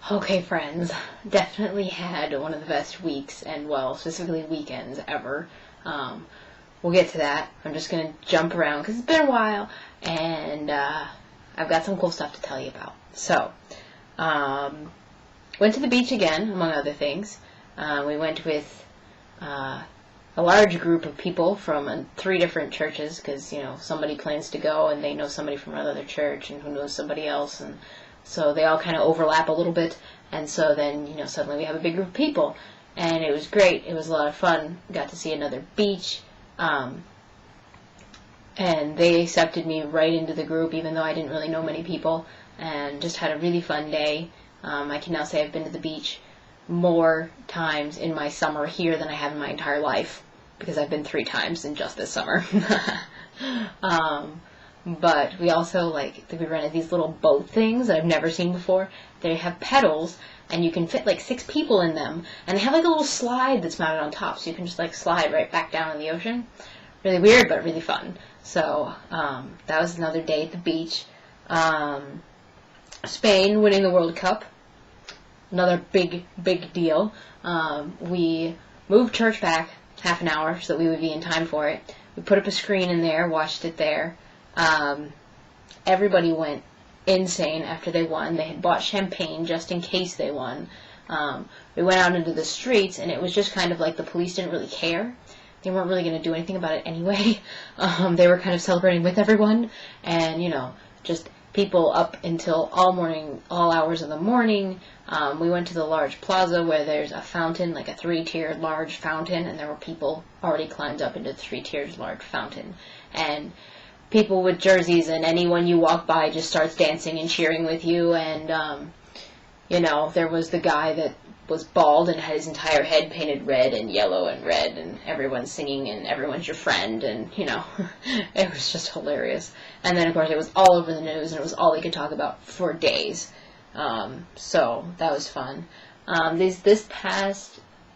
Okay, friends, definitely had one of the best weeks and, well, specifically weekends ever. Um, we'll get to that. I'm just going to jump around because it's been a while, and I've got some cool stuff to tell you about. So, um, went to the beach again, among other things. We went with a large group of people from 3 different churches because, somebody plans to go and they know somebody from another church and who knows somebody else, and so they all kind of overlap a little bit, and so then, suddenly we have a big group of people, and it was great. It was a lot of fun. Got to see another beach, and they accepted me right into the group, even though I didn't really know many people, and just had a really fun day. I can now say I've been to the beach more times in my summer here than I have in my entire life, because I've been 3 times in just this summer. But we also, we rented these little boat things that I've never seen before. They have pedals, and you can fit 6 people in them. And they have a little slide that's mounted on top, so you can just slide right back down in the ocean. Really weird, but really fun. So that was another day at the beach. Spain winning the World Cup. Another big, big deal. We moved church back half an hour so that we would be in time for it. We put up a screen in there, watched it there. Everybody went insane after they won. They had bought champagne just in case they won. We went out into the streets, and it was just kind of like the police didn't really care. They weren't really going to do anything about it anyway. They were kind of celebrating with everyone, and, just people up until all morning, all hours of the morning. We went to the large plaza where there's a fountain, like a 3-tiered large fountain, and there were people already climbed up into the 3-tiered large fountain. And people with jerseys, and anyone you walk by just starts dancing and cheering with you, and, there was the guy that was bald and had his entire head painted red and yellow and red, and everyone's singing, and everyone's your friend, and, it was just hilarious. And then, of course, it was all over the news, and it was all they could talk about for days. So that was fun.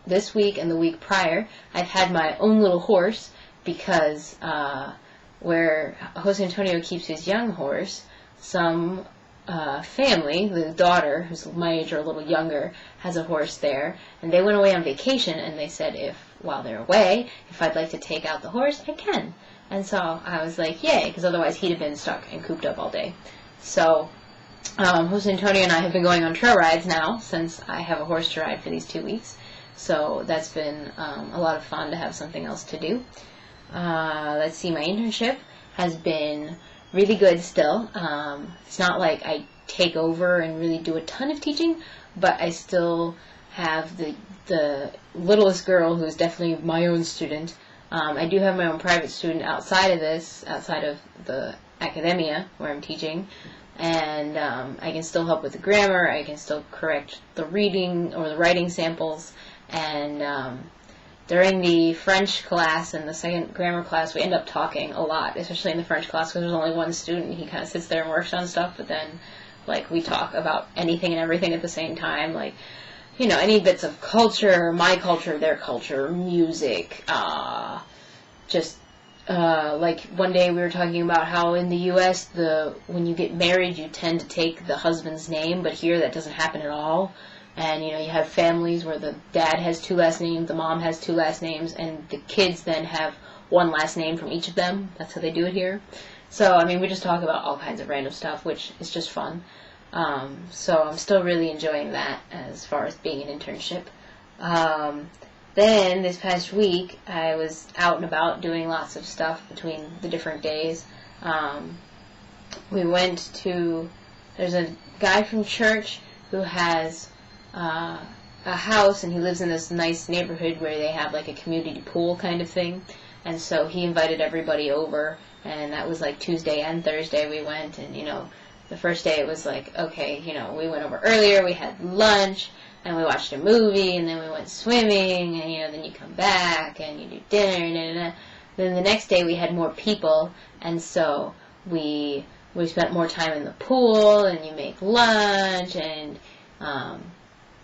This week and the week prior, I've had my own little horse, because, where Jose Antonio keeps his young horse, some family, the daughter, who's my age or a little younger, has a horse there, and they went away on vacation, and they said while they're away, if I'd like to take out the horse, I can. And so I was like, yay, because otherwise he'd have been stuck and cooped up all day. So Jose Antonio and I have been going on trail rides now, since I have a horse to ride for these 2 weeks. So that's been a lot of fun to have something else to do. Let's see, my internship has been really good still. It's not like I take over and really do a ton of teaching, but I still have the littlest girl who's definitely my own student. I do have my own private student outside of the academia where I'm teaching, and I can still help with the grammar, I can still correct the reading or the writing samples, and during the French class and the second grammar class, we end up talking a lot, especially in the French class because there's only one student. He kind of sits there and works on stuff, but then, we talk about anything and everything at the same time, any bits of culture, my culture, their culture, music, one day we were talking about how in the U.S., when you get married, you tend to take the husband's name, but here that doesn't happen at all. And, you have families where the dad has 2 last names, the mom has 2 last names, and the kids then have 1 last name from each of them. That's how they do it here. So, we just talk about all kinds of random stuff, which is just fun. So I'm still really enjoying that as far as being an internship. Then, this past week, I was out and about doing lots of stuff between the different days. There's a guy from church who has a house, and he lives in this nice neighborhood where they have a community pool kind of thing, and so he invited everybody over, and that was Tuesday and Thursday we went, and the first day it was okay, we went over earlier, we had lunch, and we watched a movie, and then we went swimming, and then you come back and you do dinner, Then the next day we had more people, and so we spent more time in the pool, and you make lunch, and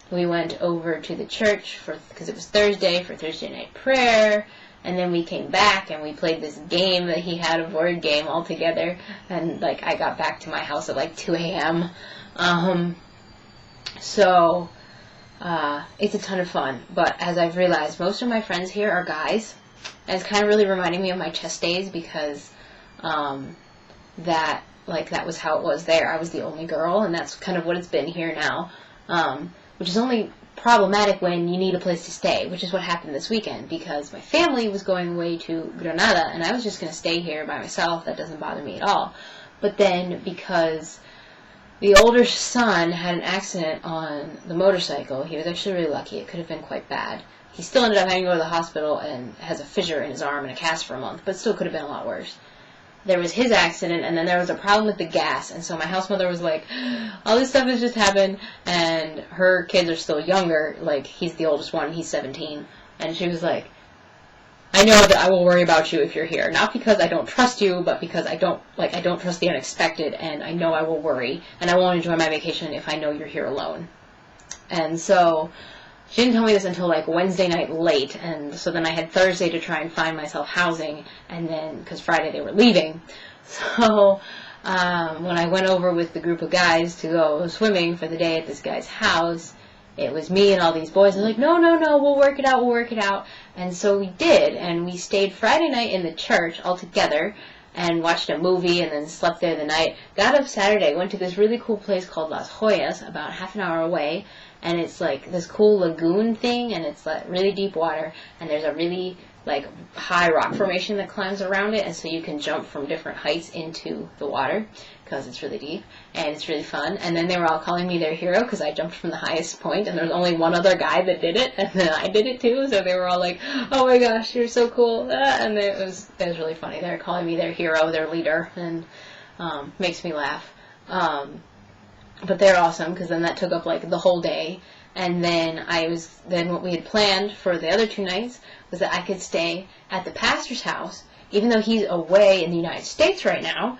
we went over to the church because it was Thursday for Thursday night prayer, and then we came back and we played this game that he had, a board game all together, and I got back to my house at 2 a.m. So it's a ton of fun. But as I've realized, most of my friends here are guys, and it's kind of really reminding me of my chess days because that was how it was there. I was the only girl, and that's kind of what it's been here now, which is only problematic when you need a place to stay, which is what happened this weekend because my family was going away to Granada, and I was just going to stay here by myself. That doesn't bother me at all. But then because the older son had an accident on the motorcycle, he was actually really lucky. It could have been quite bad. He still ended up having to go to the hospital and has a fissure in his arm and a cast for a month, but still could have been a lot worse. There was his accident, and then there was a problem with the gas, and so my house mother was like, all this stuff has just happened, and her kids are still younger, like, he's the oldest one, he's 17, and she was like, I know that I will worry about you if you're here, not because I don't trust you, but because I don't trust the unexpected, and I know I will worry, and I won't enjoy my vacation if I know you're here alone. And so she didn't tell me this until like Wednesday night late, and so then I had Thursday to try and find myself housing, and then, because Friday they were leaving. So when I went over with the group of guys to go swimming for the day at this guy's house, it was me and all these boys. I was like, no, we'll work it out. And so we did, and we stayed Friday night in the church all together and watched a movie and then slept there the night. Got up Saturday, went to this really cool place called Las Joyas, about half an hour away, and it's like this cool lagoon thing, and it's like really deep water, and there's a really like high rock formation that climbs around it, and so you can jump from different heights into the water because it's really deep, and it's really fun. And then they were all calling me their hero because I jumped from the highest point, and there was only one other guy that did it, and then I did it too, so they were all like, oh my gosh, you're so cool, and it was really funny. They were calling me their hero, their leader, and makes me laugh. But they're awesome because then that took up like the whole day. And then what we had planned for the other 2 nights was that I could stay at the pastor's house, even though he's away in the United States right now.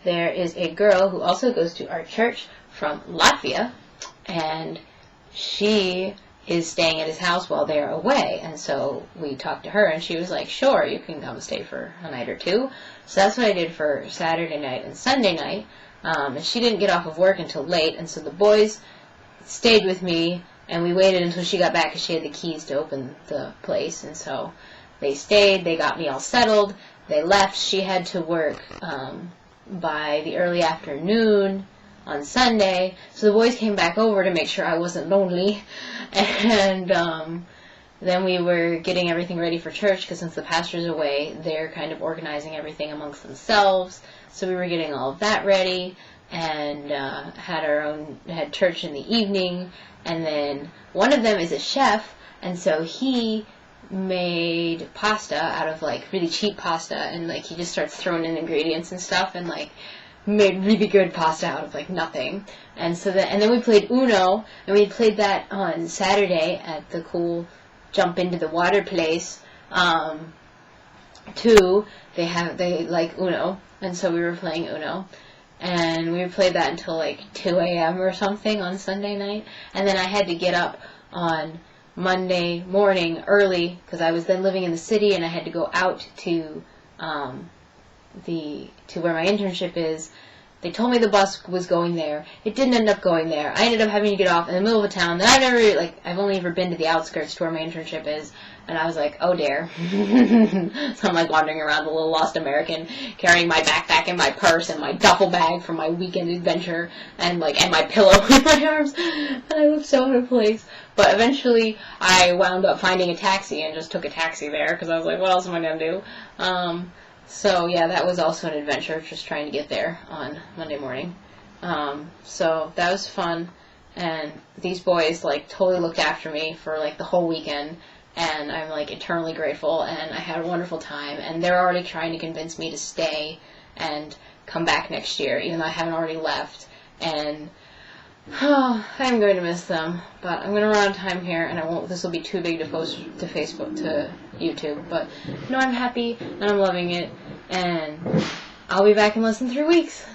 There is a girl who also goes to our church from Latvia, and she is staying at his house while they're away. And so we talked to her, and she was like, sure, you can come stay for a night or 2. So that's what I did for Saturday night and Sunday night. And she didn't get off of work until late, and so the boys stayed with me, and we waited until she got back because she had the keys to open the place, and so they stayed, they got me all settled, they left. She had to work by the early afternoon on Sunday, so the boys came back over to make sure I wasn't lonely, and then we were getting everything ready for church, because since the pastor's away, they're kind of organizing everything amongst themselves. So we were getting all of that ready, and had church in the evening. And then one of them is a chef, and so he made pasta out of like really cheap pasta, and like he just starts throwing in ingredients and stuff, and like made really good pasta out of like nothing. And then we played Uno, and we played that on Saturday at the cool jump into the water place too. They like Uno, and so we were playing Uno, and we played that until like 2 a.m. or something on Sunday night. And then I had to get up on Monday morning early because I was then living in the city, and I had to go out to where my internship is. They told me the bus was going there. It didn't end up going there. I ended up having to get off in the middle of a town that I've only ever been to the outskirts to where my internship is, and I was like, oh dear. So I'm like wandering around the little lost American, carrying my backpack and my purse and my duffel bag for my weekend adventure, and my pillow in my arms. And I looked so out of place. But eventually I wound up finding a taxi and just took a taxi there because I was like, what else am I going to do? So yeah, that was also an adventure, just trying to get there on Monday morning. So that was fun, and these boys totally looked after me for the whole weekend, and I'm eternally grateful, and I had a wonderful time, and they're already trying to convince me to stay and come back next year, even though I haven't already left, and I'm going to miss them, but I'm going to run out of time here, and this will be too big to post to Facebook, to YouTube, but no, I'm happy, and I'm loving it, and I'll be back in less than 3 weeks.